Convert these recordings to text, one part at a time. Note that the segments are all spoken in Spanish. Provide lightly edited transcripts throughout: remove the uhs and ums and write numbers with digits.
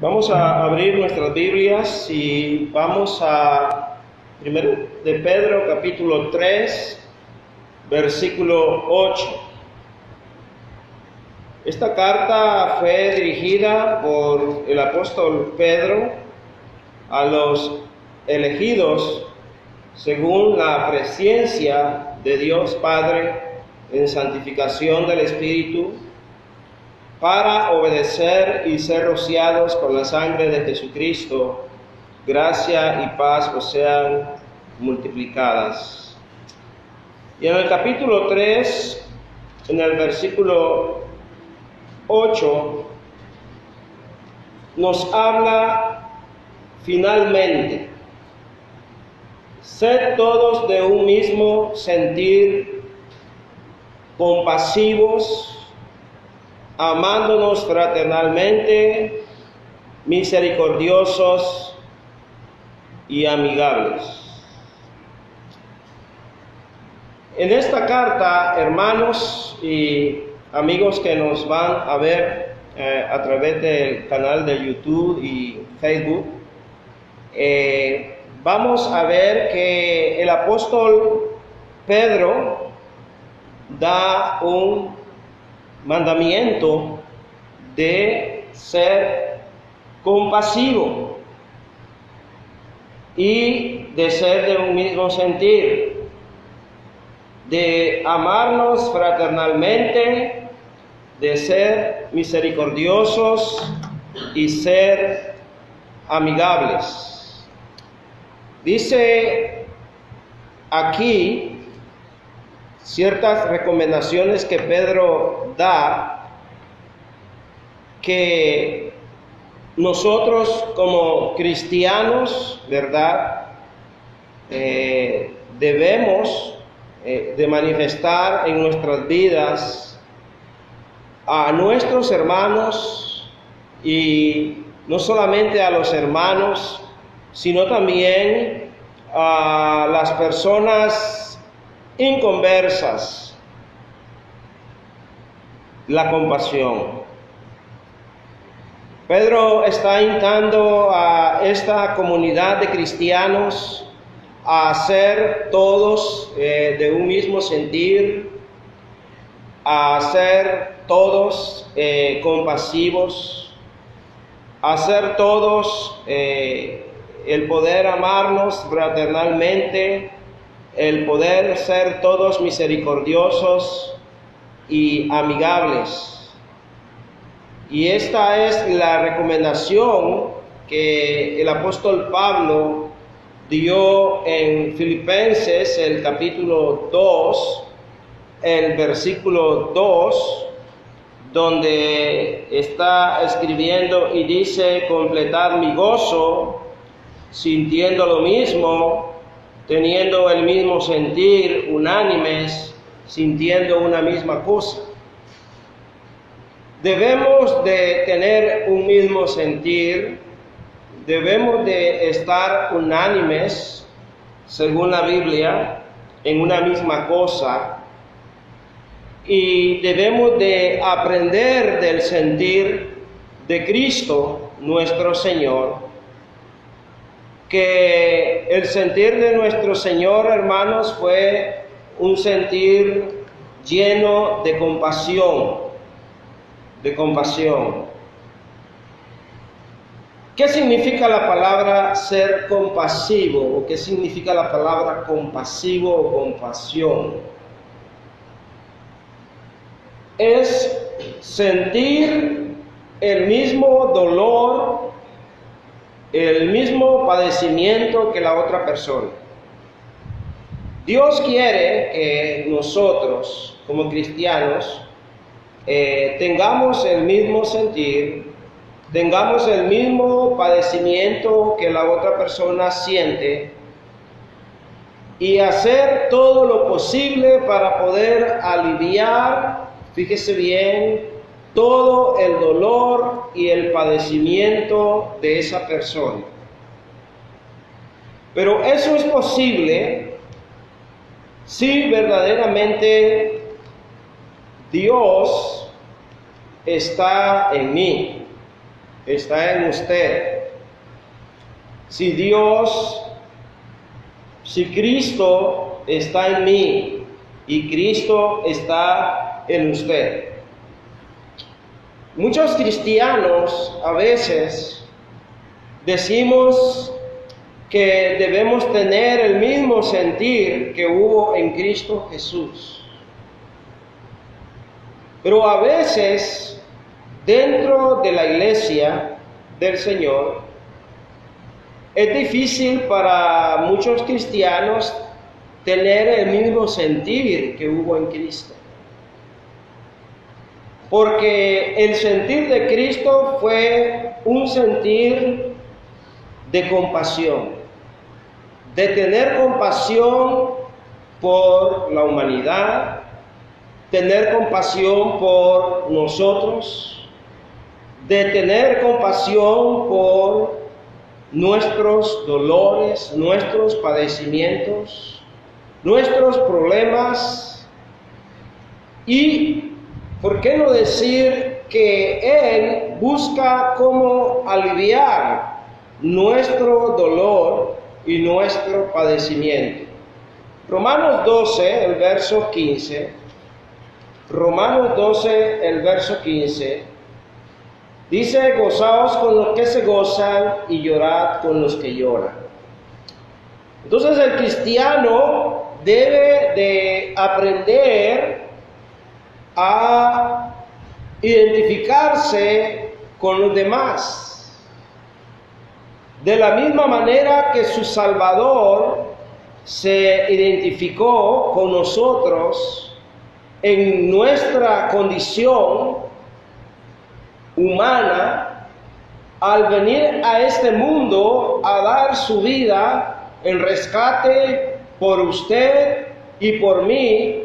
Vamos a abrir nuestras Biblias y vamos a 1 de Pedro capítulo 3, versículo 8. Esta carta fue dirigida por el apóstol Pedro a los elegidos según la presciencia de Dios Padre en santificación del Espíritu, para obedecer y ser rociados con la sangre de Jesucristo. Gracia y paz os sean multiplicadas. Y en el capítulo 3, en el versículo 8, nos habla finalmente: sed todos de un mismo sentir, compasivos, amándonos fraternalmente, misericordiosos y amigables. En esta carta, hermanos y amigos que nos van a ver a través del canal de YouTube y Facebook, vamos a ver que el apóstol Pedro da un mandamiento de ser compasivo y de ser de un mismo sentir, de amarnos fraternalmente, de ser misericordiosos y ser amigables. Dice aquí ciertas recomendaciones que Pedro da, que nosotros como cristianos, ¿verdad?, debemos de manifestar en nuestras vidas a nuestros hermanos, y no solamente a los hermanos, sino también a las personas inconversas, la compasión. Pedro está instando a esta comunidad de cristianos a ser todos de un mismo sentir, a ser todos compasivos, a ser todos el poder amarnos fraternalmente, el poder ser todos misericordiosos y amigables. Y esta es la recomendación que el apóstol Pablo dio en Filipenses, el capítulo 2, el versículo 2, donde está escribiendo y dice: completad mi gozo, sintiendo lo mismo, teniendo el mismo sentir, unánimes, sintiendo una misma cosa. Debemos de tener un mismo sentir, debemos de estar unánimes, según la Biblia, en una misma cosa, y debemos de aprender del sentir de Cristo, nuestro Señor, que el sentir de nuestro Señor, hermanos, fue un sentir lleno de compasión, ¿Qué significa la palabra ser compasivo? ¿O qué significa la palabra compasivo o compasión? Es sentir el mismo dolor, el mismo padecimiento que la otra persona. Dios quiere que nosotros, como cristianos, tengamos el mismo sentir, tengamos el mismo padecimiento que la otra persona siente, y hacer todo lo posible para poder aliviar, fíjese bien, todo el dolor y el padecimiento de esa persona. Pero eso es posible si verdaderamente Dios está en mí. está en usted. Si Cristo está en mí y Cristo está en usted. Muchos cristianos a veces decimos que debemos tener el mismo sentir que hubo en Cristo Jesús. Pero a veces, dentro de la iglesia del Señor, es difícil para muchos cristianos tener el mismo sentir que hubo en Cristo. Porque el sentir de Cristo fue un sentir de compasión, de tener compasión por la humanidad, tener compasión por nosotros, de tener compasión por nuestros dolores, nuestros padecimientos, nuestros problemas y, ¿por qué no decir que Él busca cómo aliviar nuestro dolor y nuestro padecimiento? Romanos 12, el verso 15. Romanos 12, el verso 15. Dice: gozaos con los que se gozan y llorad con los que lloran. Entonces el cristiano debe de aprender a identificarse con los demás. De la misma manera que su Salvador se identificó con nosotros en nuestra condición humana, al venir a este mundo a dar su vida en rescate por usted y por mí,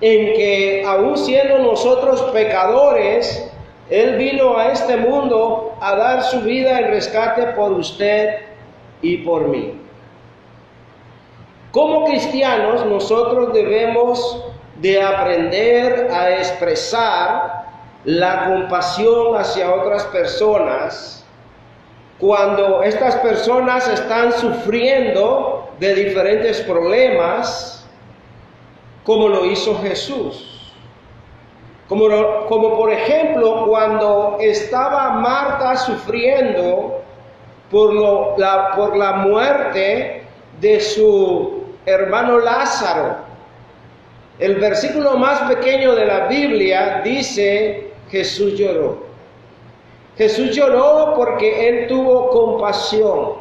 en que aun siendo nosotros pecadores, Él vino a este mundo a dar su vida en rescate por usted y por mí. Como cristianos, nosotros debemos de aprender a expresar la compasión hacia otras personas cuando estas personas están sufriendo de diferentes problemas, como lo hizo Jesús. Como por ejemplo cuando estaba Marta sufriendo por la muerte de su hermano Lázaro. El versículo más pequeño de la Biblia dice: Jesús lloró. Jesús lloró porque Él tuvo compasión.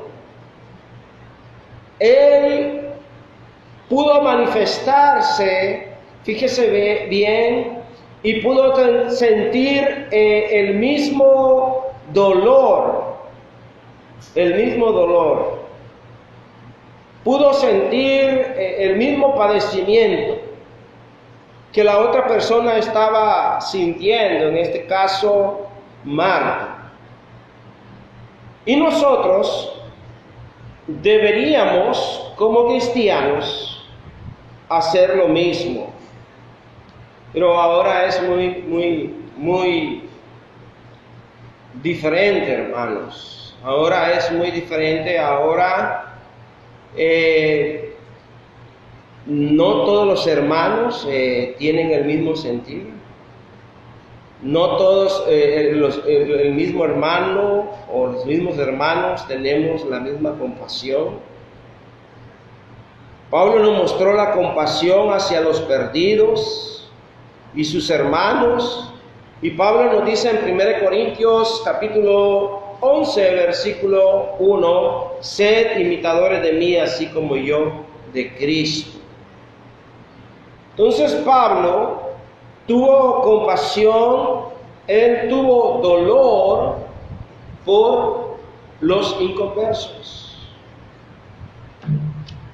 Él pudo manifestarse, fíjese bien, y pudo sentir el mismo dolor. Pudo sentir el mismo padecimiento que la otra persona estaba sintiendo, en este caso Marta. Y nosotros deberíamos, como cristianos, hacer lo mismo. Pero ahora es muy diferente, hermanos. Ahora es muy diferente. Ahora no todos los hermanos tienen el mismo sentido. No todos el mismo hermano o los mismos hermanos tenemos la misma compasión. Pablo nos mostró la compasión hacia los perdidos y sus hermanos. Y Pablo nos dice en 1 Corintios capítulo 11, versículo 1: sed imitadores de mí, así como yo de Cristo. Entonces Pablo tuvo compasión, él tuvo dolor por los inconversos.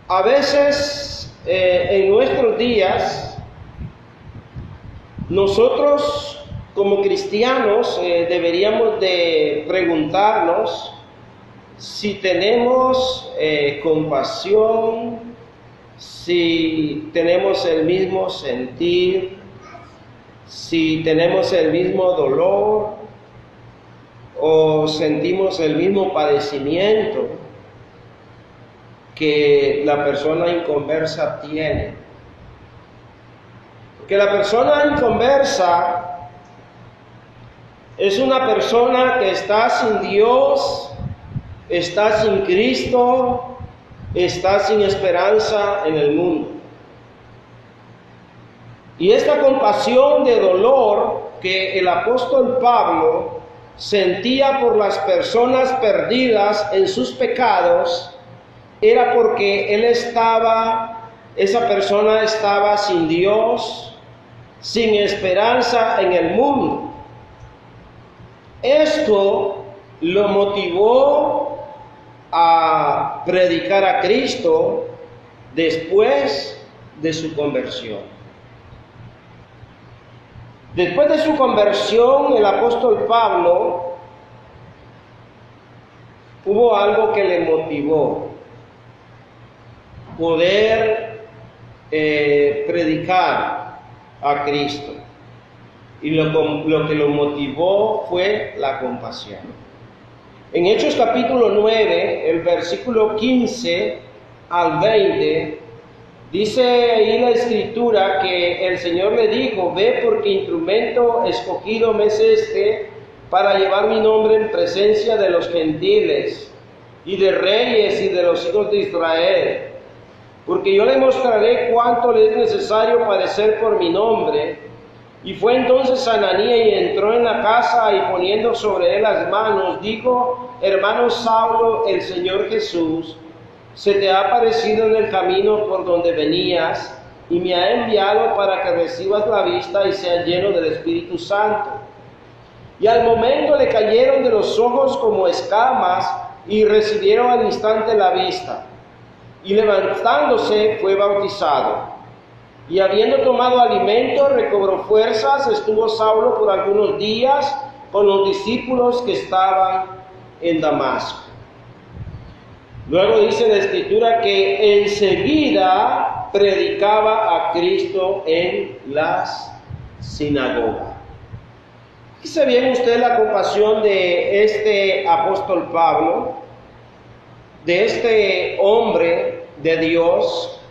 A veces en nuestros días, nosotros como cristianos deberíamos de preguntarnos si tenemos compasión, si tenemos el mismo sentir, si tenemos el mismo dolor, o sentimos el mismo padecimiento que la persona inconversa tiene. Porque la persona inconversa es una persona que está sin Dios, está sin Cristo, está sin esperanza en el mundo. Y esta compasión de dolor que el apóstol Pablo sentía por las personas perdidas en sus pecados, era porque esa persona estaba sin Dios, sin esperanza en el mundo. Esto lo motivó a predicar a Cristo después de su conversión. Después de su conversión, el apóstol Pablo hubo algo que le motivó: poder predicar a Cristo. Y lo que lo motivó fue la compasión. En Hechos capítulo 9, el versículo 15 al 20, dice ahí la Escritura que el Señor le dijo: ve, porque instrumento escogido me es este para llevar mi nombre en presencia de los gentiles y de reyes y de los hijos de Israel. Porque yo le mostraré cuánto le es necesario padecer por mi nombre. Y fue entonces Ananías y entró en la casa, y poniendo sobre él las manos, dijo: hermano Saulo, el Señor Jesús se te ha aparecido en el camino por donde venías, y me ha enviado para que recibas la vista y seas lleno del Espíritu Santo. Y al momento le cayeron de los ojos como escamas, y recibieron al instante la vista. Y levantándose fue bautizado. Y habiendo tomado alimento, recobró fuerzas. Estuvo Saulo por algunos días con los discípulos que estaban en Damasco. Luego dice la Escritura que enseguida predicaba a Cristo en las sinagogas. ¿Dice bien usted la compasión de este apóstol Pablo, de este hombre de Dios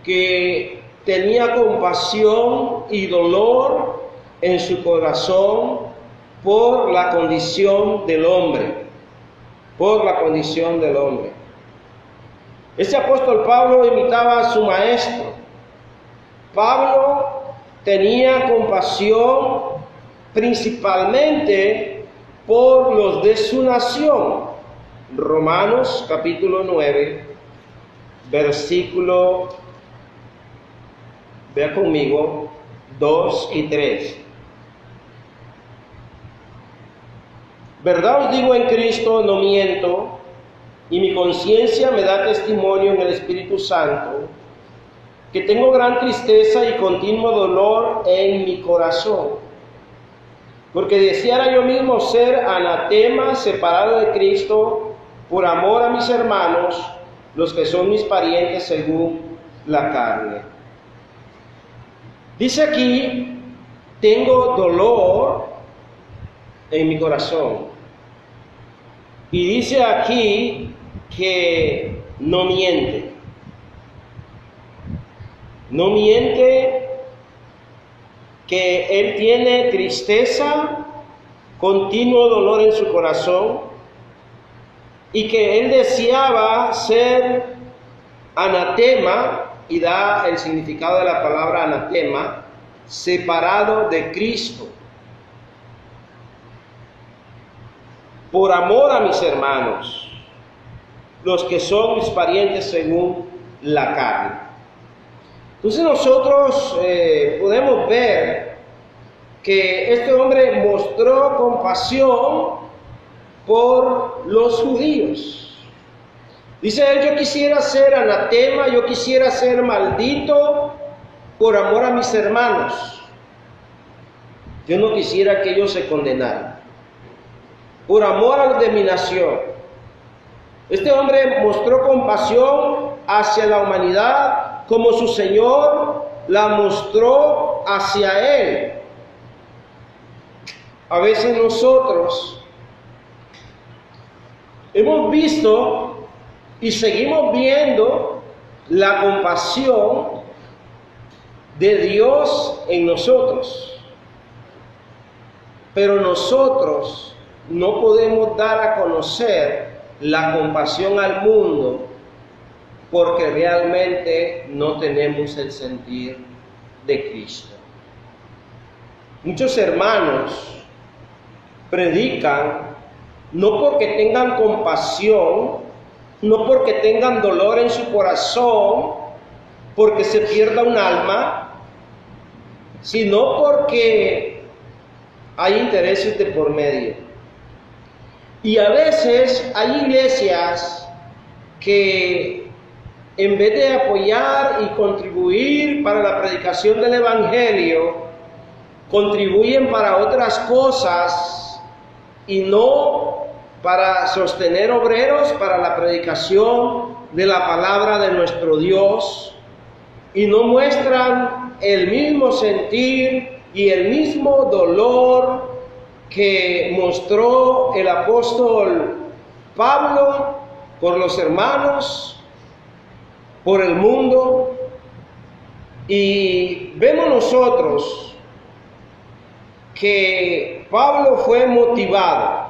que tenía compasión y dolor en su corazón por la condición del hombre? Por la condición del hombre. Este apóstol Pablo imitaba a su maestro. Pablo tenía compasión principalmente por los de su nación. Romanos capítulo 9, versículo, vea conmigo, 2 y 3. Verdad os digo en Cristo, no miento, y mi conciencia me da testimonio en el Espíritu Santo, que tengo gran tristeza y continuo dolor en mi corazón. Porque deseara yo mismo ser anatema, separado de Cristo, por amor a mis hermanos, los que son mis parientes según la carne. Dice aquí: tengo dolor en mi corazón. Y dice aquí que no miente. No miente, que él tiene tristeza, continuo dolor en su corazón, y que él deseaba ser anatema, y da el significado de la palabra anatema, separado de Cristo, por amor a mis hermanos, los que son mis parientes según la carne. Entonces nosotros podemos ver que este hombre mostró compasión por los judíos. Dice él: yo quisiera ser anatema, yo quisiera ser maldito por amor a mis hermanos. Yo no quisiera que ellos se condenaran. Por amor a los de mi nación. Este hombre mostró compasión hacia la humanidad como su Señor la mostró hacia él. A veces nosotros hemos visto y seguimos viendo la compasión de Dios en nosotros. Pero nosotros no podemos dar a conocer la compasión al mundo porque realmente no tenemos el sentir de Cristo. Muchos hermanos predican no porque tengan compasión, no porque tengan dolor en su corazón, porque se pierda un alma, sino porque hay intereses de por medio. Y a veces hay iglesias que en vez de apoyar y contribuir para la predicación del Evangelio, contribuyen para otras cosas y no para sostener obreros para la predicación de la palabra de nuestro Dios, y no muestran el mismo sentir y el mismo dolor que mostró el apóstol Pablo por los hermanos, por el mundo. Y vemos nosotros que Pablo fue motivado.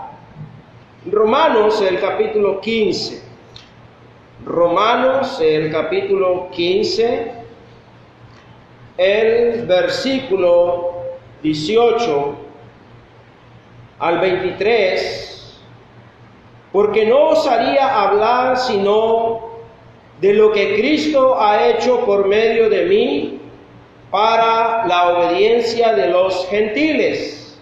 Romanos, el capítulo 15. Romanos, el capítulo 15, el versículo 18 al 23, porque no osaría hablar sino de lo que Cristo ha hecho por medio de mí para la obediencia de los gentiles,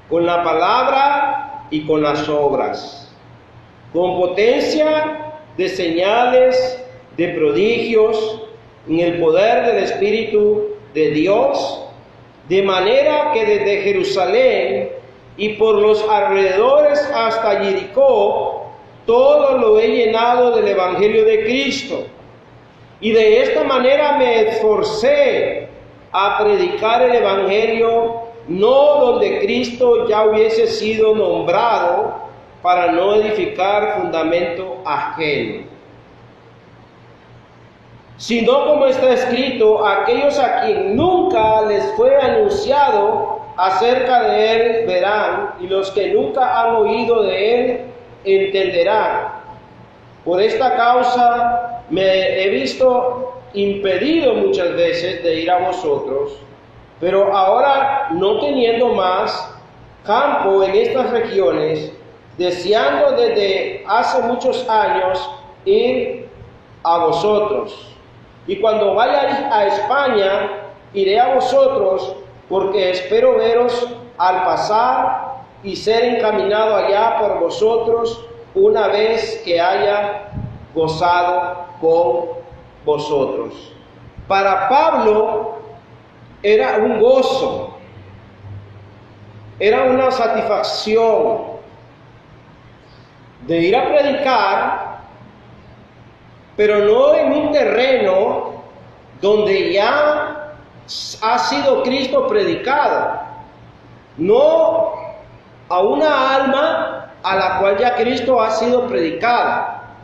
con la palabra y con las obras, con potencia de señales, de prodigios, en el poder del Espíritu de Dios, de manera que desde Jerusalén y por los alrededores hasta Jericó, todo lo he llenado del Evangelio de Cristo. Y de esta manera me esforcé a predicar el Evangelio, no donde Cristo ya hubiese sido nombrado, para no edificar fundamento ajeno, sino como está escrito, aquellos a quien nunca les fue anunciado acerca de él verán, y los que nunca han oído de él entenderán. Por esta causa me he visto impedido muchas veces de ir a vosotros, pero ahora no teniendo más campo en estas regiones, deseando desde hace muchos años ir a vosotros. Y cuando vaya a España, iré a vosotros, porque espero veros al pasar y ser encaminado allá por vosotros una vez que haya gozado con vosotros. Para Pablo era un gozo, era una satisfacción de ir a predicar, pero no en un terreno donde ya ha sido Cristo predicado, no a una alma a la cual ya Cristo ha sido predicada,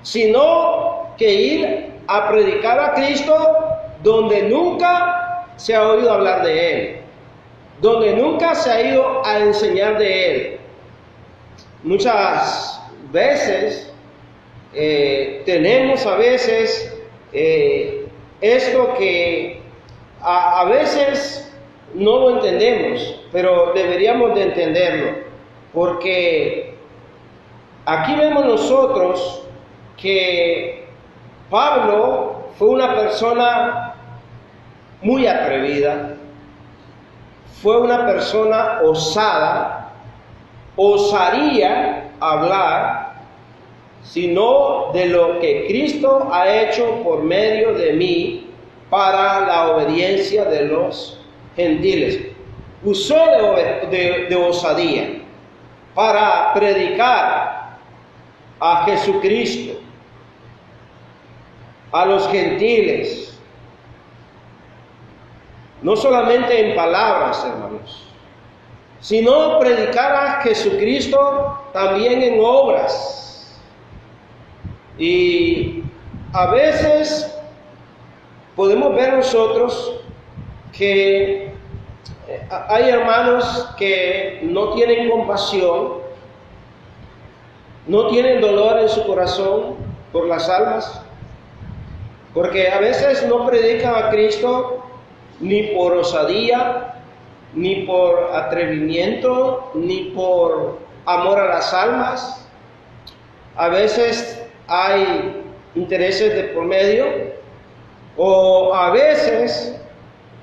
sino que ir a predicar a Cristo donde nunca se ha oído hablar de Él, donde nunca se ha ido a enseñar de Él. Muchas veces tenemos esto que a veces no lo entendemos, pero deberíamos de entenderlo, porque aquí vemos nosotros que Pablo fue una persona muy atrevida, fue una persona osada, osaría hablar, sino de lo que Cristo ha hecho por medio de mí para la obediencia de los gentiles. Usó de osadía para predicar a Jesucristo, a los gentiles, no solamente en palabras, hermanos, sino predicar a muestra Jesucristo también en obras. Y a veces podemos ver nosotros que hay hermanos que no tienen compasión, no tienen dolor en su corazón por las almas, porque a veces no predican a Cristo ni por osadía, ni por atrevimiento, ni por amor a las almas. A veces hay intereses de por medio, o a veces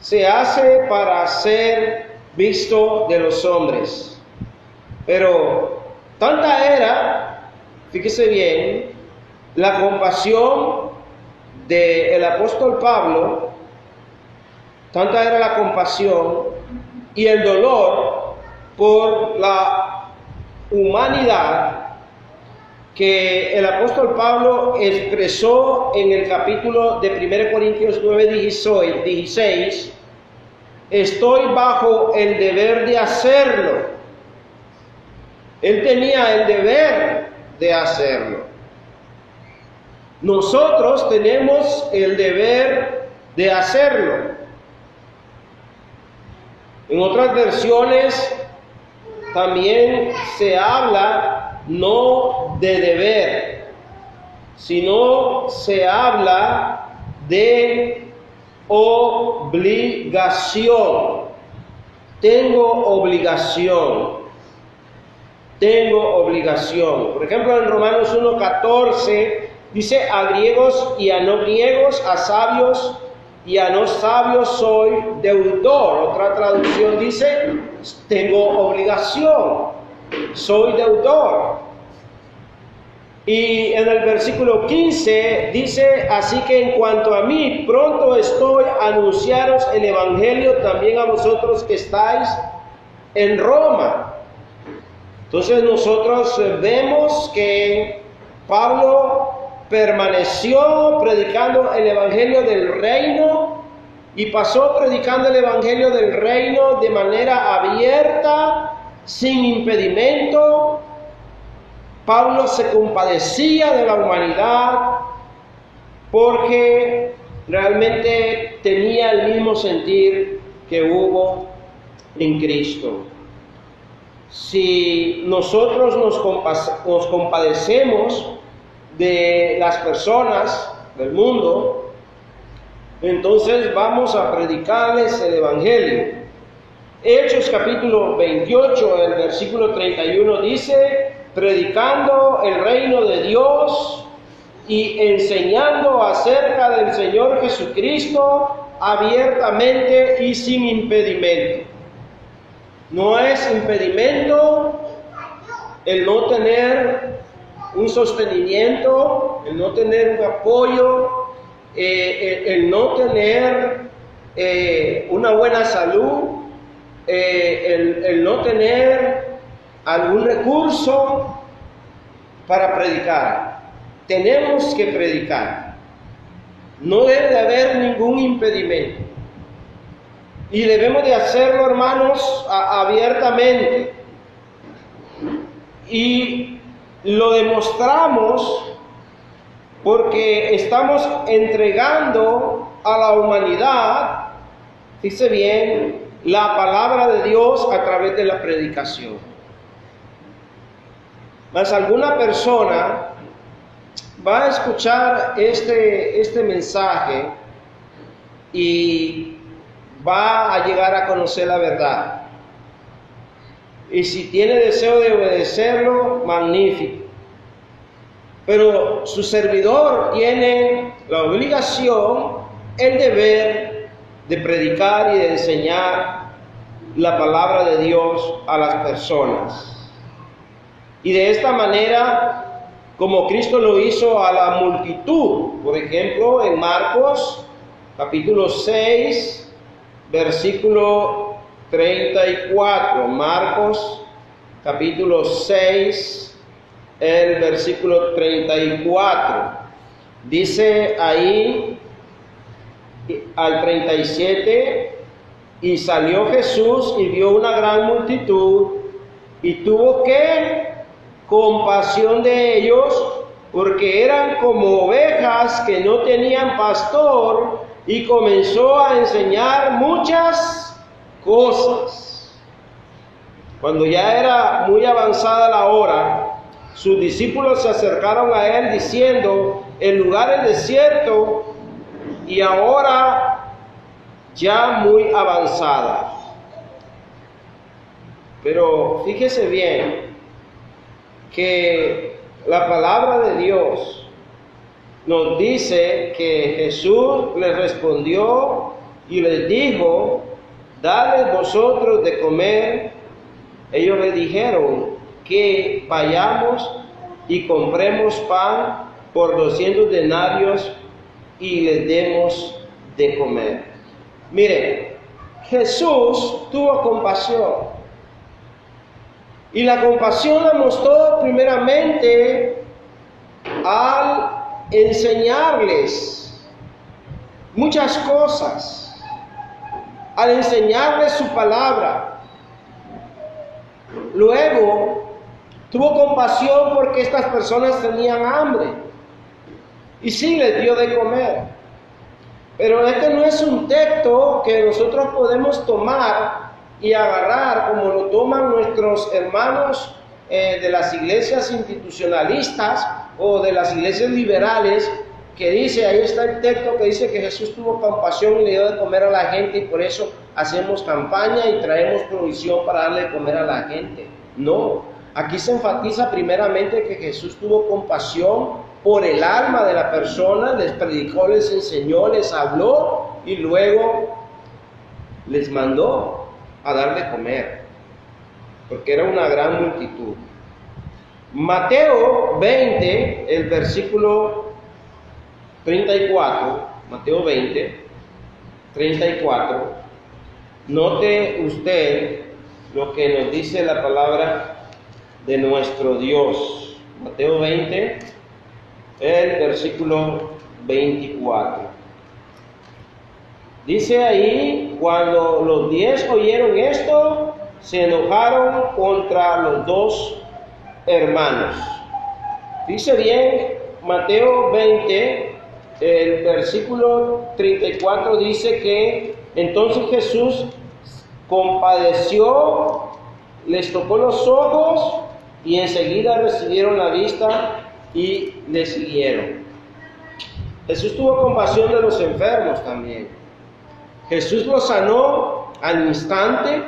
se hace para ser visto de los hombres. Pero tanta era, fíjese bien, la compasión del apóstol Pablo, tanta era la compasión y el dolor por la humanidad, que el apóstol Pablo expresó en el capítulo de 1 Corintios 9:16, estoy bajo el deber de hacerlo. Él tenía el deber de hacerlo. Nosotros tenemos el deber de hacerlo. En otras versiones también se habla no de deber, sino se habla de obligación. Tengo obligación. Por ejemplo, en Romanos 1:14 dice, a griegos y a no griegos, a sabios y a no sabios soy deudor. Otra traducción dice, tengo obligación, soy deudor. Y en el versículo 15 dice, así que en cuanto a mí, pronto estoy a anunciaros el evangelio también a vosotros que estáis en Roma. Entonces nosotros vemos que Pablo permaneció predicando el evangelio del reino y pasó predicando el evangelio del reino de manera abierta, sin impedimento. Pablo se compadecía de la humanidad porque realmente tenía el mismo sentir que hubo en Cristo. Si nosotros nos compadecemos de las personas del mundo, entonces vamos a predicarles el evangelio. Hechos capítulo 28, el versículo 31 dice, predicando el reino de Dios y enseñando acerca del Señor Jesucristo abiertamente y sin impedimento. No es impedimento el no tener un sostenimiento, el no tener un apoyo, el no tener una buena salud, el no tener algún recurso para predicar. Tenemos que predicar. No debe de haber ningún impedimento. Y debemos de hacerlo, hermanos, abiertamente. Y lo demostramos porque estamos entregando a la humanidad, dice bien, la palabra de Dios a través de la predicación. Mas alguna persona va a escuchar este mensaje y va a llegar a conocer la verdad. Y si tiene deseo de obedecerlo, magnífico. Pero su servidor tiene la obligación, el deber de predicar y de enseñar la palabra de Dios a las personas. Y de esta manera, como Cristo lo hizo a la multitud, por ejemplo, en Marcos capítulo 6, versículo 34, Marcos capítulo 6, el versículo 34, dice ahí al 37, y salió Jesús y vio una gran multitud y tuvo que compasión de ellos, porque eran como ovejas que no tenían pastor, y comenzó a enseñar muchas cosas. Cuando ya era muy avanzada la hora, sus discípulos se acercaron a él diciendo: el lugar es desierto y ahora ya muy avanzada. Pero fíjese bien que la palabra de Dios nos dice que Jesús les respondió y les dijo: dadles vosotros de comer. Ellos le dijeron que vayamos y compremos pan por 200 denarios y les demos de comer. Miren, Jesús tuvo compasión. Y la compasión la mostró primeramente al enseñarles muchas cosas, al enseñarles su palabra. Luego tuvo compasión porque estas personas tenían hambre y sí les dio de comer. Pero este no es un texto que nosotros podemos tomar y agarrar como lo toman nuestros hermanos de las iglesias institucionalistas o de las iglesias liberales, que dice, ahí está el texto que dice que Jesús tuvo compasión y le dio de comer a la gente y por eso hacemos campaña y traemos provisión para darle de comer a la gente. No, aquí se enfatiza primeramente que Jesús tuvo compasión por el alma de la persona, les predicó, les enseñó, les habló y luego les mandó a darle de comer, porque era una gran multitud. Mateo 20, el versículo 34, Mateo 20, 34, note usted lo que nos dice la palabra de nuestro Dios. Mateo 20, el versículo 24. Dice ahí: cuando los 10 oyeron esto, se enojaron contra los dos hermanos. Dice bien, Mateo 20, el versículo 34 dice que entonces Jesús compadeció, les tocó los ojos y enseguida recibieron la vista y le siguieron. Jesús tuvo compasión de los enfermos también. Jesús los sanó al instante,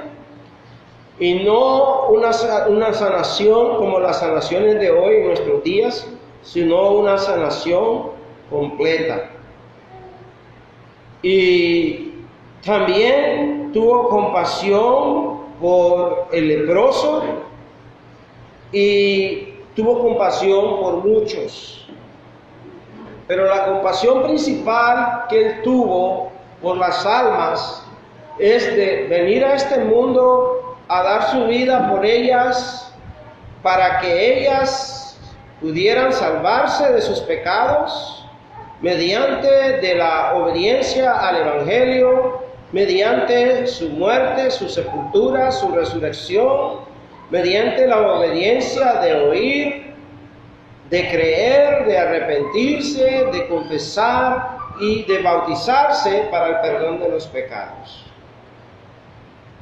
y no una sanación como las sanaciones de hoy en nuestros días, sino una sanación completa. Y también tuvo compasión por el leproso y tuvo compasión por muchos. Pero la compasión principal que él tuvo por las almas es de venir a este mundo a dar su vida por ellas, para que ellas pudieran salvarse de sus pecados mediante de la obediencia al Evangelio, mediante su muerte, su sepultura, su resurrección, mediante la obediencia de oír, de creer, de arrepentirse, de confesar y de bautizarse para el perdón de los pecados.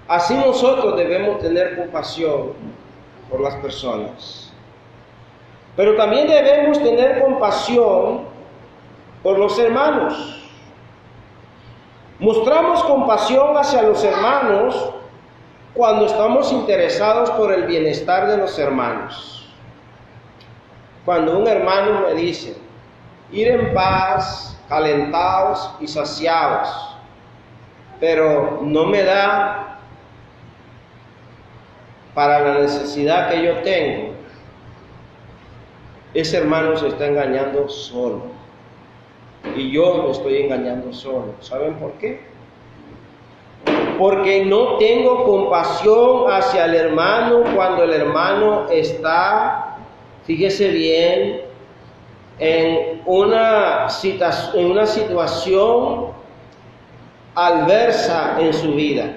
Así nosotros debemos tener compasión por las personas. Pero también debemos tener compasión por los hermanos. Mostramos compasión hacia los hermanos cuando estamos interesados por el bienestar de los hermanos. Cuando un hermano me dice: ir en paz, calentados y saciados, pero no me da para la necesidad que yo tengo, ese hermano se está engañando solo. Y yo me estoy engañando solo. ¿Saben por qué? Porque no tengo compasión hacia el hermano cuando el hermano está, fíjese bien, en una situación adversa en su vida.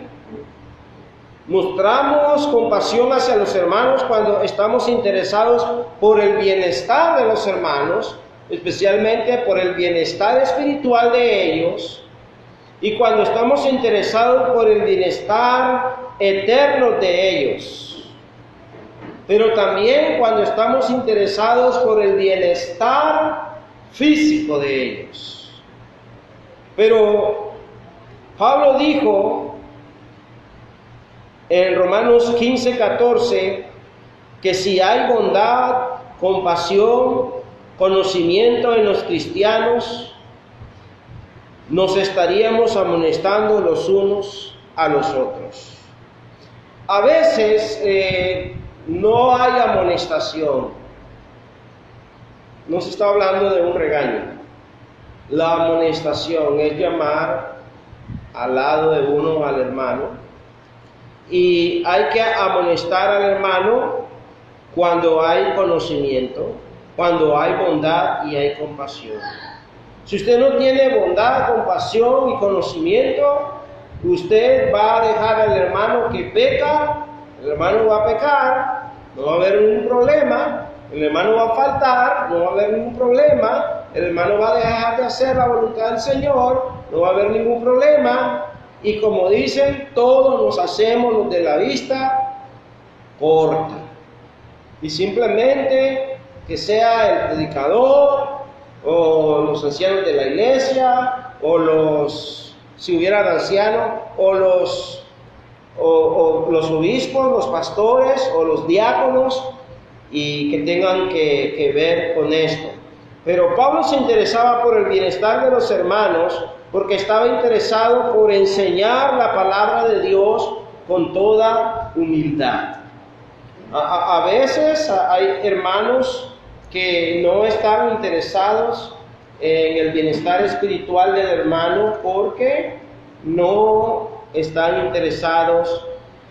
Mostramos compasión hacia los hermanos cuando estamos interesados por el bienestar de los hermanos, especialmente por el bienestar espiritual de ellos, y cuando estamos interesados por el bienestar eterno de ellos. Pero también cuando estamos interesados por el bienestar físico de ellos. Pero Pablo dijo en Romanos 15:14 que si hay bondad, compasión, conocimiento en los cristianos, nos estaríamos amonestando los unos a los otros. A veces no hay amonestación. No se está hablando de un regaño. La amonestación es llamar al lado de uno al hermano, y hay que amonestar al hermano cuando hay conocimiento, cuando hay bondad y hay compasión. Si usted no tiene bondad, compasión y conocimiento, usted va a dejar al hermano que peca, el hermano va a pecar, no va a haber ningún problema, el hermano va a faltar, no va a haber ningún problema, el hermano va a dejar de hacer la voluntad del Señor, no va a haber ningún problema. Y como dicen, todos nos hacemos los de la vista corta. Y simplemente que sea el predicador, o los ancianos de la iglesia, o los, si hubieran ancianos, o los obispos, los pastores, o los diáconos, y que tengan que ver con esto. Pero Pablo se interesaba por el bienestar de los hermanos, porque estaba interesado por enseñar la palabra de Dios con toda humildad. A veces hay hermanos que no están interesados en el bienestar espiritual del hermano porque no están interesados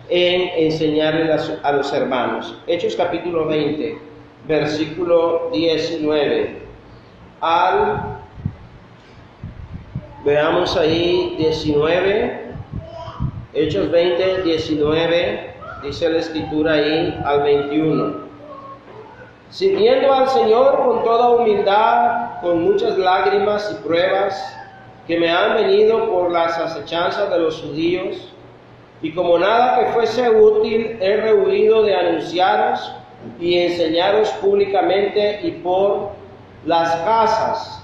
en enseñarle a los hermanos. Hechos capítulo 20, versículo 19 veamos ahí 19, Hechos 20, 19, dice la escritura ahí al 21. Sirviendo al Señor con toda humildad, con muchas lágrimas y pruebas que me han venido por las acechanzas de los judíos, y como nada que fuese útil, he rehuido de anunciaros y enseñaros públicamente y por las casas,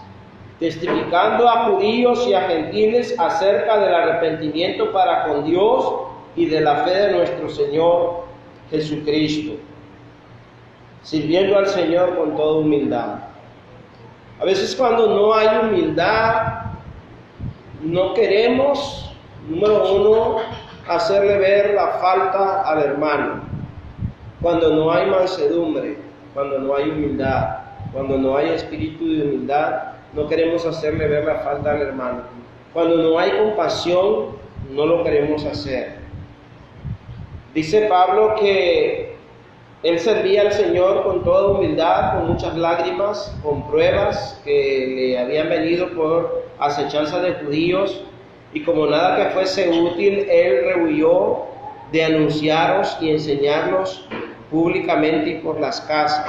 testificando a judíos y a gentiles acerca del arrepentimiento para con Dios y de la fe de nuestro Señor Jesucristo, sirviendo al Señor con toda humildad. A veces cuando no hay humildad, no queremos, número uno, hacerle ver la falta al hermano. Cuando no hay mansedumbre, cuando no hay humildad, cuando no hay espíritu de humildad, no queremos hacerle ver la falta al hermano. Cuando no hay compasión, no lo queremos hacer. Dice Pablo que él servía al Señor con toda humildad, con muchas lágrimas, con pruebas que le habían venido por acechanza de judíos, y como nada que fuese útil, él rehuyó de anunciaros y enseñarlos públicamente y por las casas.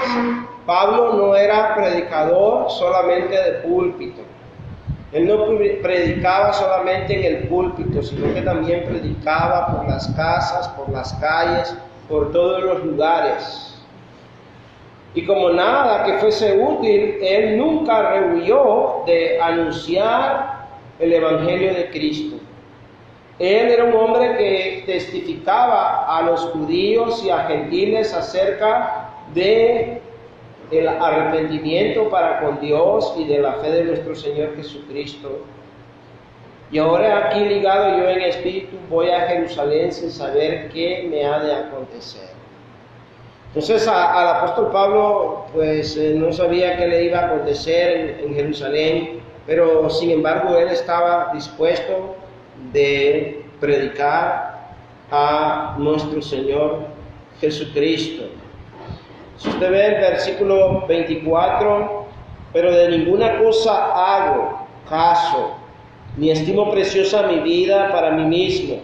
Pablo no era predicador solamente de púlpito. Él no predicaba solamente en el púlpito, sino que también predicaba por las casas, por las calles, por todos los lugares. Y como nada que fuese útil, él nunca rehuyó de anunciar el Evangelio de Cristo. Él era un hombre que testificaba a los judíos y a gentiles acerca de el arrepentimiento para con Dios y de la fe de nuestro Señor Jesucristo. Y ahora aquí ligado yo en espíritu voy a Jerusalén sin saber qué me ha de acontecer. Entonces al apóstol Pablo pues no sabía qué le iba a acontecer en Jerusalén, pero sin embargo él estaba dispuesto de predicar a nuestro Señor Jesucristo. Si usted ve el versículo 24, pero de ninguna cosa hago caso, ni estimo preciosa mi vida para mí mismo,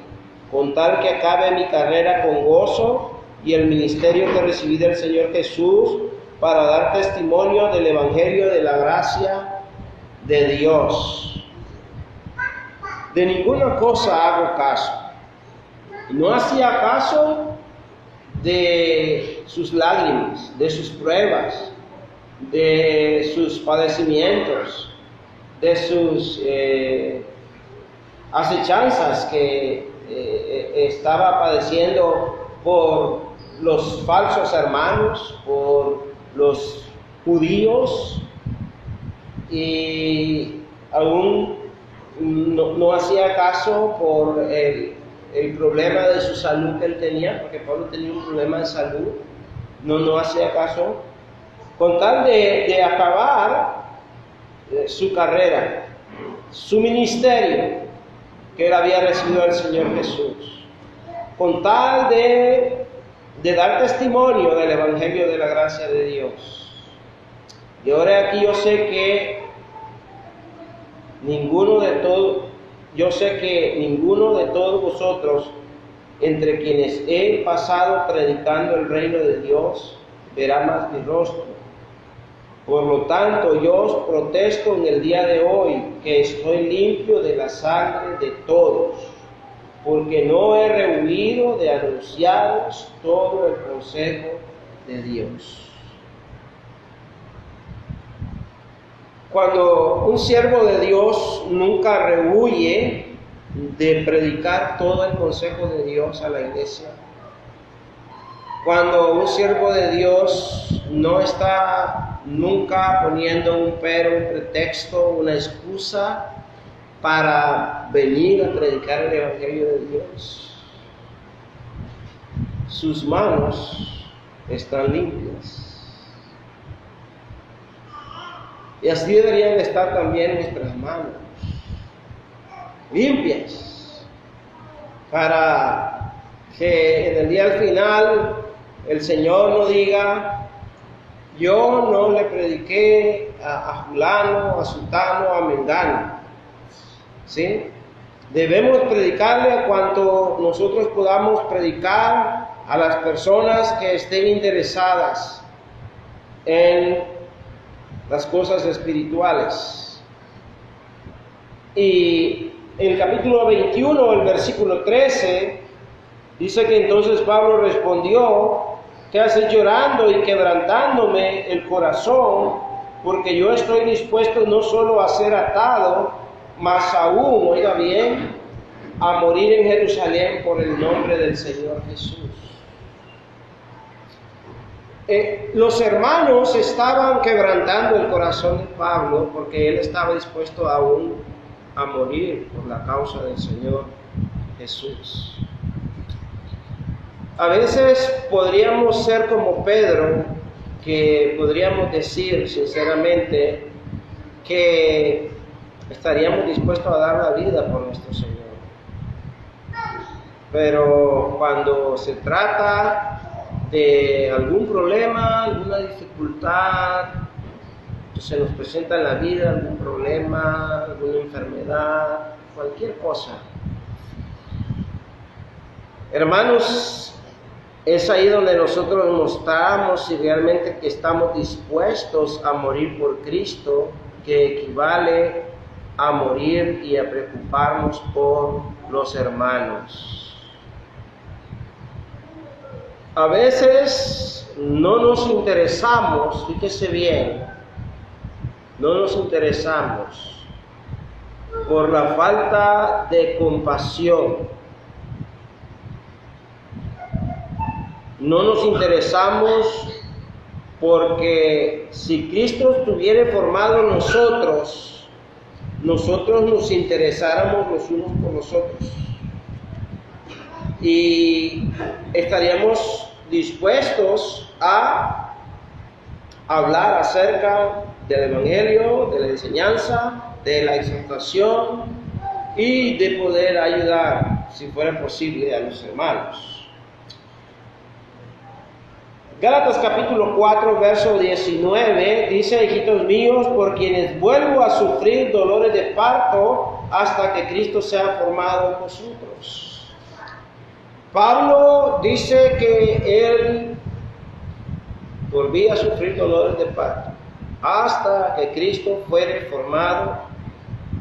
con tal que acabe mi carrera con gozo y el ministerio que recibí del Señor Jesús para dar testimonio del Evangelio de la gracia de Dios. De ninguna cosa hago caso. No hacía caso de sus lágrimas, de sus pruebas, de sus padecimientos, de sus acechanzas que estaba padeciendo por los falsos hermanos, por los judíos, y aún no hacía caso por el problema de su salud que él tenía, porque Pablo tenía un problema de salud. No hacía caso, con tal de acabar su carrera, su ministerio que él había recibido del Señor Jesús, con tal de dar testimonio del Evangelio de la gracia de Dios. Y ahora aquí yo sé que ninguno de todos vosotros, entre quienes he pasado predicando el reino de Dios, verá más mi rostro. Por lo tanto, yo os protesto en el día de hoy que estoy limpio de la sangre de todos, porque no he rehuido de anunciaros todo el consejo de Dios. Cuando un siervo de Dios nunca rehuye de predicar todo el consejo de Dios a la iglesia, cuando un siervo de Dios no está nunca poniendo un pero, un pretexto, una excusa para venir a predicar el Evangelio de Dios, sus manos están limpias. Y así deberían estar también nuestras manos, limpias, para que en el día al final el Señor no diga: yo no le prediqué a fulano, a sutano, a mengano. ¿Sí? Debemos predicarle a cuanto nosotros podamos predicar a las personas que estén interesadas en las cosas espirituales. Y en el capítulo 21, el versículo 13, dice que entonces Pablo respondió: ¿qué haces llorando y quebrantándome el corazón? Porque yo estoy dispuesto no solo a ser atado, mas aún, oiga bien, a morir en Jerusalén por el nombre del Señor Jesús. Los hermanos estaban quebrantando el corazón de Pablo porque él estaba dispuesto aún a morir por la causa del Señor Jesús. A veces podríamos ser como Pedro, que podríamos decir sinceramente que estaríamos dispuestos a dar la vida por nuestro Señor. Pero cuando se trata de algún problema, alguna dificultad que se nos presenta en la vida, algún problema, alguna enfermedad, cualquier cosa, hermanos, es ahí donde nosotros mostramos si realmente que estamos dispuestos a morir por Cristo, que equivale a morir y a preocuparnos por los hermanos. A veces no nos interesamos, fíjese bien, no nos interesamos por la falta de compasión. No nos interesamos porque si Cristo estuviera formado en nosotros, nosotros nos interesáramos los unos por los otros. Y estaríamos dispuestos a hablar acerca del Evangelio, de la enseñanza, de la exhortación y de poder ayudar, si fuera posible, a los hermanos. Gálatas capítulo 4, verso 19, dice: hijitos míos, por quienes vuelvo a sufrir dolores de parto hasta que Cristo sea formado en vosotros. Pablo dice que él volvía a sufrir dolores de parto hasta que Cristo fuere formado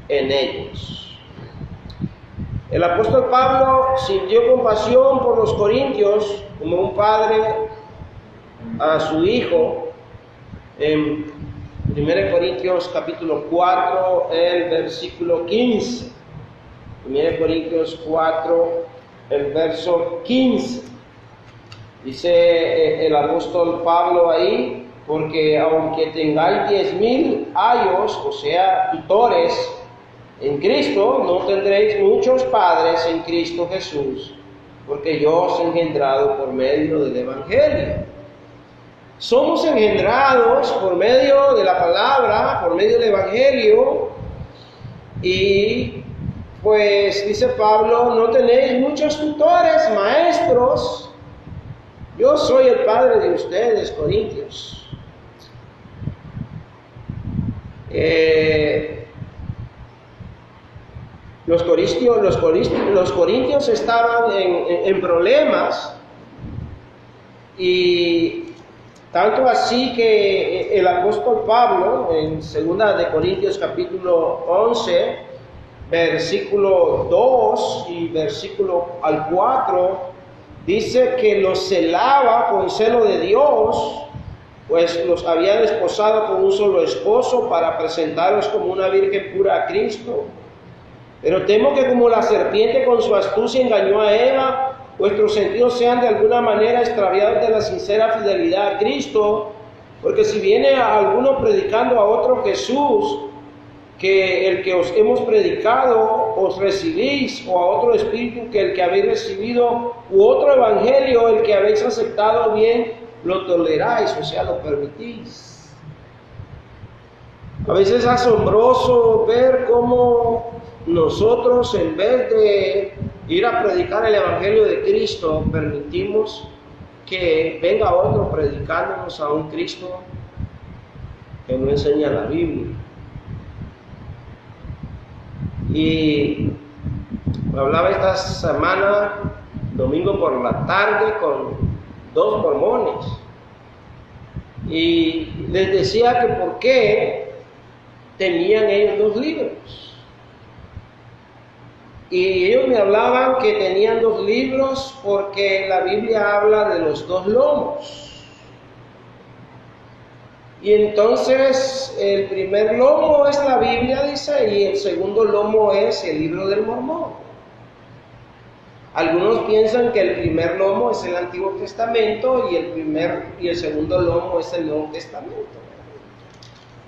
en ellos. El apóstol Pablo sintió compasión por los corintios como un padre a su hijo. En 1 Corintios capítulo 4, el versículo 15. 1 Corintios 4, el verso 15. Dice el apóstol Pablo ahí, porque aunque tengáis 10,000 ayos, o sea, tutores en Cristo, no tendréis muchos padres en Cristo Jesús, porque yo os he engendrado por medio del Evangelio. Somos engendrados por medio de la palabra, por medio del Evangelio, y pues dice Pablo, no tenéis muchos tutores, maestros. Yo soy el padre de ustedes, corintios. Los corintios estaban en problemas, y tanto así que el apóstol Pablo, en 2 de Corintios capítulo 11, versículo 2 y versículo al 4, dice que los celaba con celo de Dios, pues los había desposado con un solo esposo para presentaros como una virgen pura a Cristo. Pero temo que como la serpiente con su astucia engañó a Eva, vuestros sentidos sean de alguna manera extraviados de la sincera fidelidad a Cristo, porque si viene a alguno predicando a otro Jesús, que el que os hemos predicado os recibís, o a otro espíritu que el que habéis recibido, u otro evangelio el que habéis aceptado, bien lo toleráis, o sea, lo permitís. A veces es asombroso ver cómo nosotros, en vez de ir a predicar el evangelio de Cristo, permitimos que venga otro predicándonos a un Cristo que no enseña la Biblia. Y hablaba esta semana, domingo por la tarde, con 2 mormones, y les decía que por qué tenían ellos 2 libros. Y ellos me hablaban que tenían 2 libros porque la Biblia habla de los 2 lomos. Y entonces el primer lomo es la Biblia, dice, y el segundo lomo es el libro del Mormón. Algunos piensan que el primer lomo es el Antiguo Testamento y el segundo lomo es el Nuevo Testamento.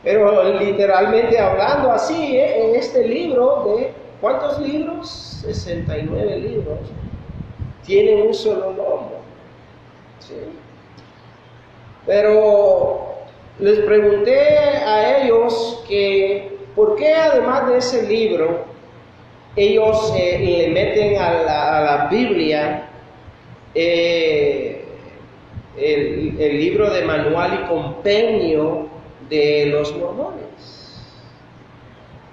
Pero literalmente hablando así, en este libro de ¿cuántos libros? 69 libros. Tienen un solo lomo. ¿Sí? Pero les pregunté a ellos que por qué además de ese libro ellos le meten a la Biblia el libro de manual y compendio de los mormones.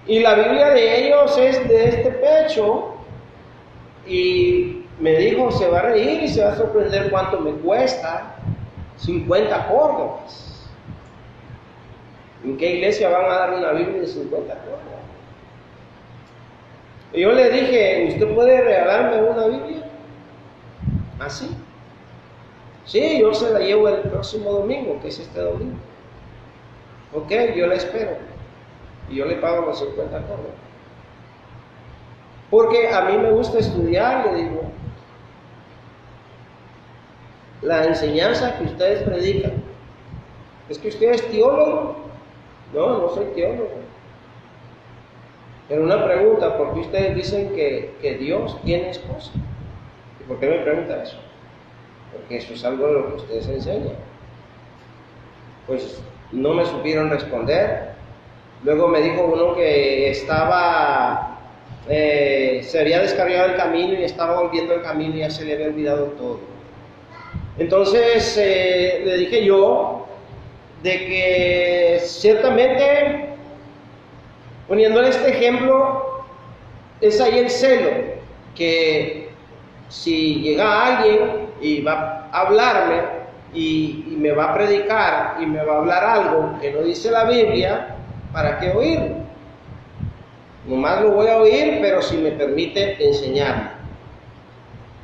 Y la Biblia de ellos es de este pecho, y me dijo, se va a reír y se va a sorprender cuánto me cuesta, 50 córdobas. ¿En qué iglesia van a dar una Biblia de 50 córdobas? Y yo le dije, ¿usted puede regalarme una Biblia? ¿Así? Sí, yo se la llevo el próximo domingo, que es este domingo. Ok, yo la espero. Y yo le pago los 50 córdobas. Porque a mí me gusta estudiar, le digo. La enseñanza que ustedes predican. ¿Es que usted es teólogo? No, no soy teólogo. Pero una pregunta, ¿por qué ustedes dicen que Dios tiene esposa? ¿Y por qué me pregunta eso? Porque eso es algo de lo que ustedes enseñan. Pues no me supieron responder. Luego me dijo uno que estaba, se había descarriado el camino y estaba volviendo el camino y ya se le había olvidado todo. Entonces le dije yo de que ciertamente, poniéndole este ejemplo, es ahí el celo, que si llega alguien y va a hablarme y me va a predicar y me va a hablar algo que no dice la Biblia, ¿para qué oírlo? Nomás lo voy a oír, pero si me permite enseñarme.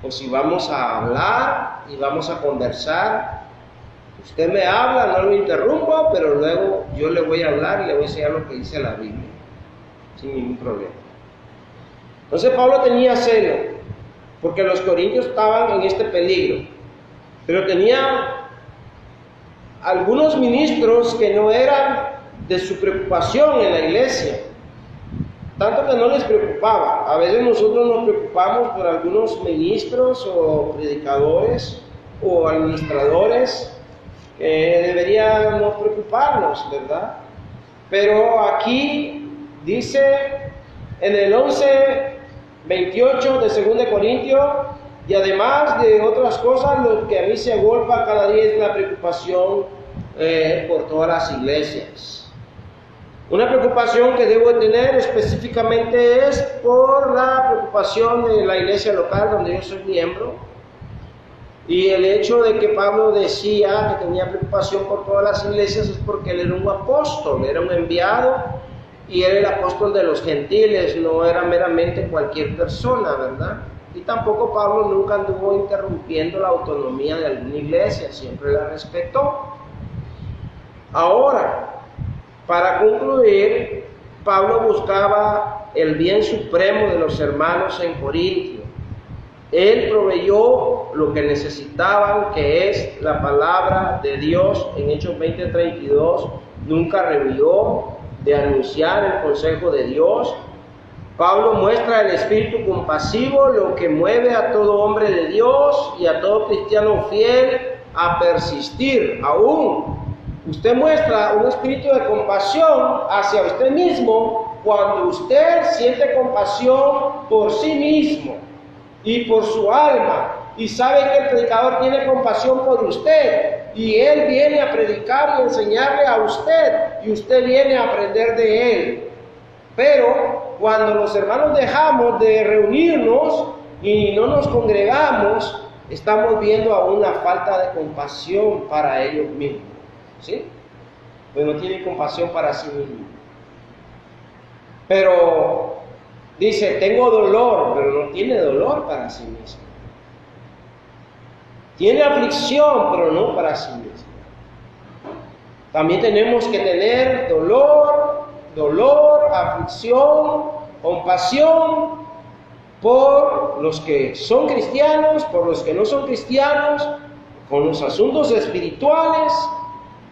O si vamos a hablar y vamos a conversar, usted me habla, no lo interrumpo, pero luego yo le voy a hablar y le voy a enseñar lo que dice la Biblia, sin ningún problema. Entonces Pablo tenía celo, porque los corintios estaban en este peligro, pero tenía algunos ministros que no eran de su preocupación en la iglesia, tanto que no les preocupaba. A veces nosotros nos preocupamos por algunos ministros o predicadores o administradores que deberíamos preocuparnos, ¿verdad? Pero aquí dice en el 11:28 de 2 Corintios, y además de otras cosas, lo que a mí se agolpa cada día es la preocupación por todas las iglesias. Una preocupación que debo tener específicamente es por la preocupación de la iglesia local donde yo soy miembro, y el hecho de que Pablo decía que tenía preocupación por todas las iglesias es porque él era un apóstol, era un enviado, y era el apóstol de los gentiles, no era meramente cualquier persona, ¿verdad? Y tampoco Pablo nunca anduvo interrumpiendo la autonomía de alguna iglesia, siempre la respetó. Ahora, para concluir, Pablo buscaba el bien supremo de los hermanos en Corintio. Él proveyó lo que necesitaban, que es la palabra de Dios. En Hechos 20:32, nunca rehuió de anunciar el consejo de Dios. Pablo muestra el espíritu compasivo, lo que mueve a todo hombre de Dios y a todo cristiano fiel a persistir. Aún usted muestra un espíritu de compasión hacia usted mismo cuando usted siente compasión por sí mismo y por su alma, y sabe que el predicador tiene compasión por usted, y él viene a predicar y enseñarle a usted, y usted viene a aprender de él. Pero cuando los hermanos dejamos de reunirnos y no nos congregamos, estamos viendo aún una falta de compasión para ellos mismos, ¿sí? Pues no tienen compasión para sí mismos. Pero dice, tengo dolor, pero no tiene dolor para sí mismo. Tiene aflicción, pero no para sí mismo. También tenemos que tener dolor, aflicción, compasión por los que son cristianos, por los que no son cristianos, con los asuntos espirituales,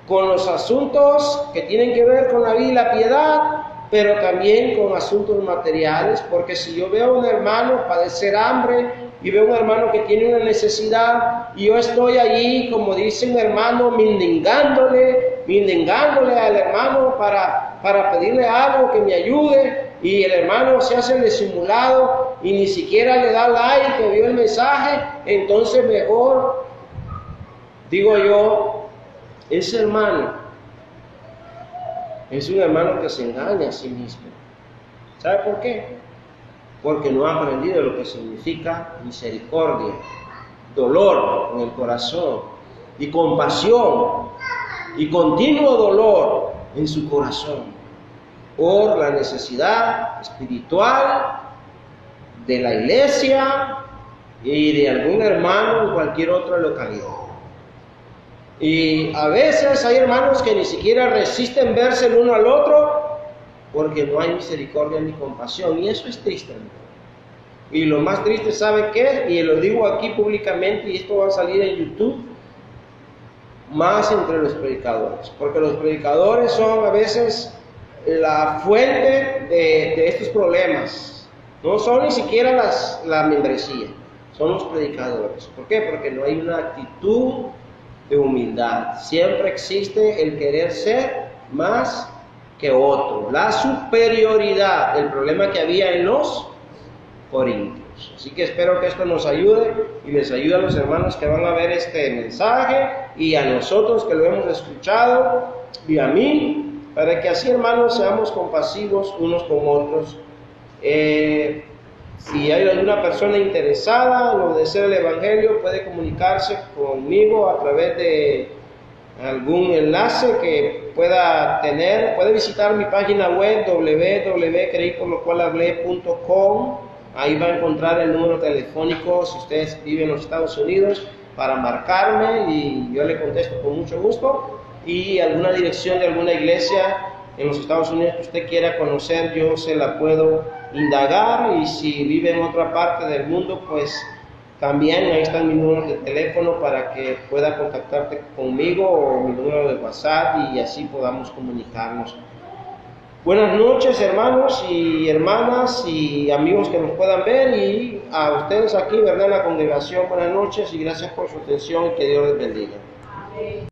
con los asuntos que tienen que ver con la vida y la piedad, pero también con asuntos materiales, porque si yo veo a un hermano padecer hambre y veo a un hermano que tiene una necesidad y yo estoy allí, como dice un hermano, mendigándole al hermano para pedirle algo que me ayude, y el hermano se hace el disimulado y ni siquiera le da like, que vio el mensaje, entonces mejor, digo yo, ese hermano es un hermano que se engaña a sí mismo. ¿Sabe por qué? Porque no ha aprendido lo que significa misericordia, dolor en el corazón y compasión y continuo dolor en su corazón por la necesidad espiritual de la iglesia y de algún hermano en cualquier otra localidad. Y a veces hay hermanos que ni siquiera resisten verse el uno al otro porque no hay misericordia ni compasión, y eso es triste, hermano. Y lo más triste, ¿sabe qué? Y lo digo aquí públicamente, y esto va a salir en YouTube, más entre los predicadores, porque los predicadores son a veces la fuente de estos problemas. No son ni siquiera la membresía, son los predicadores. ¿Por qué? Porque no hay una actitud de humildad. Siempre existe el querer ser más que otro, la superioridad, el problema que había en los corintios. Así que espero que esto nos ayude y les ayude a los hermanos que van a ver este mensaje y a nosotros que lo hemos escuchado y a mí, para que así, hermanos, seamos compasivos unos con otros. Si hay alguna persona interesada en obedecer el Evangelio, puede comunicarse conmigo a través de algún enlace que pueda tener. Puede visitar mi página web www.creiporlocualhablé.com. Ahí va a encontrar el número telefónico si usted vive en los Estados Unidos para marcarme y yo le contesto con mucho gusto. Y alguna dirección de alguna iglesia en los Estados Unidos que usted quiera conocer, yo se la puedo indagar. Y si vive en otra parte del mundo, pues también ahí están mis números de teléfono para que pueda contactarte conmigo, o mi número de WhatsApp, y así podamos comunicarnos. Buenas noches, hermanos y hermanas y amigos que nos puedan ver, y a ustedes aquí, ¿verdad?, en la congregación, buenas noches y gracias por su atención y que Dios les bendiga. Amén.